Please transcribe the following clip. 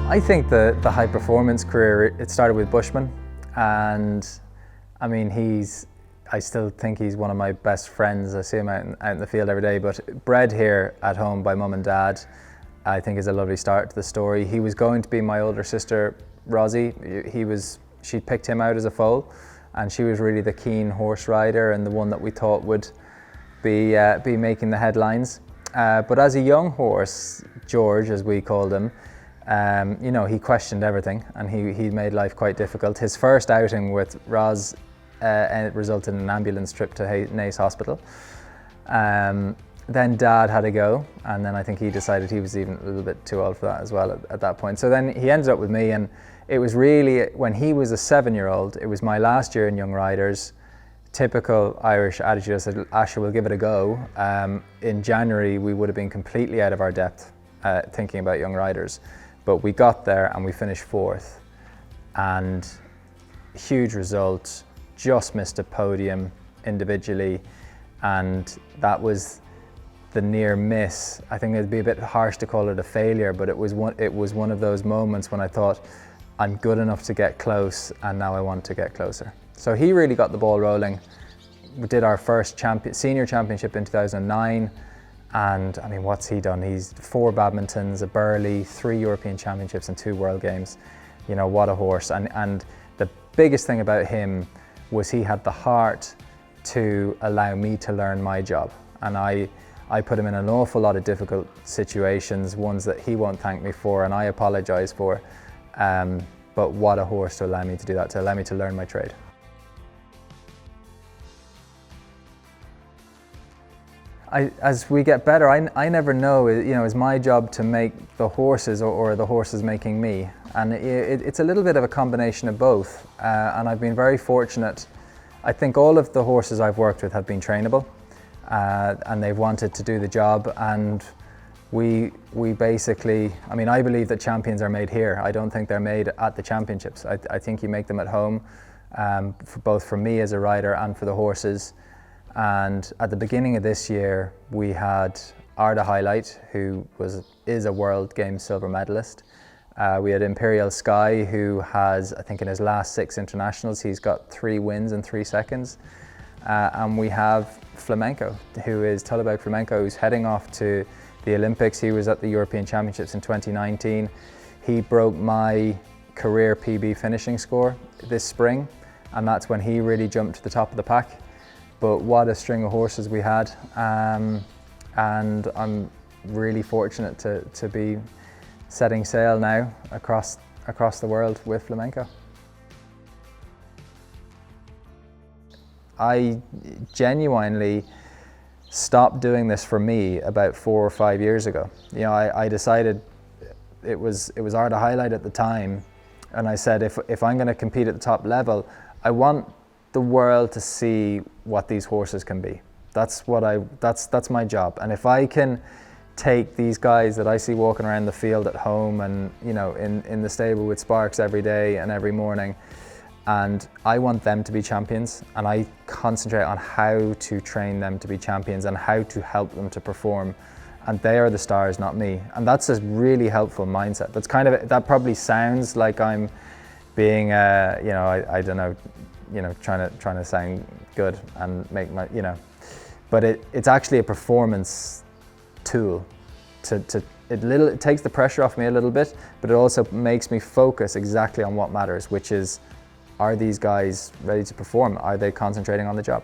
I think the high performance career, it started with Bushman, and I mean I still think he's one of my best friends. I see him out in the field every day, but bred here at home by mum and dad, I think is a lovely start to the story. He was going to be my older sister Rosie. She picked him out as a foal, and she was really the keen horse rider and the one that we thought would be making the headlines. But as a young horse, George, as we called him, he questioned everything, and he made life quite difficult. His first outing with Roz resulted in an ambulance trip to Naas Hospital. Then Dad had a go, and then I think he decided he was even a little bit too old for that as well at that point. So then he ended up with me, and it was really, when he was a 7-year-old, it was my last year in Young Riders. Typical Irish attitude. I said, Asher, we'll give it a go. In January, we would have been completely out of our depth thinking about Young Riders. But we got there and we finished 4th. And huge result, just missed a podium individually. And that was the near miss. I think it'd be a bit harsh to call it a failure, but it was one of those moments when I thought, I'm good enough to get close, and now I want to get closer. So he really got the ball rolling. We did our first senior championship in 2009, and I mean, what's he done? He's 4 badmintons, a Burghley, 3 European Championships and 2 World Games. You know, what a horse. And the biggest thing about him was he had the heart to allow me to learn my job. And I put him in an awful lot of difficult situations, ones that he won't thank me for, and I apologize for. But what a horse to allow me to do that, to allow me to learn my trade. As we get better, I never know, it's my job to make the horses or the horses making me. And it's a little bit of a combination of both. And I've been very fortunate. I think all of the horses I've worked with have been trainable, and they've wanted to do the job. And we basically, I believe that champions are made here. I don't think they're made at the championships. I think you make them at home, both for me as a rider and for the horses. And at the beginning of this year, we had Arda Highlight, who is a World Games silver medalist. We had Imperial Sky, who has, I think in his last 6 internationals, he's got 3 wins in 3 seconds. And we have Flamenco, who is Tullibeg Flamenco, who's heading off to the Olympics. He was at the European Championships in 2019. He broke my career PB finishing score this spring, and that's when he really jumped to the top of the pack. But what a string of horses we had, and I'm really fortunate to be setting sail now across the world with Flamenco. I genuinely stopped doing this for me about 4 or 5 years ago. I decided, it was Arda Highlight at the time, and I said, if I'm going to compete at the top level, I want the world to see what these horses can be. That's my job. And if I can take these guys that I see walking around the field at home and in the stable with Sparks every day and every morning, and I want them to be champions, and I concentrate on how to train them to be champions and how to help them to perform, and they are the stars, not me. And that's a really helpful mindset. That probably sounds like I'm being I don't know, trying to sound good and make my, but it's actually a performance tool. It takes the pressure off me a little bit, but it also makes me focus exactly on what matters, which is, are these guys ready to perform? Are they concentrating on the job?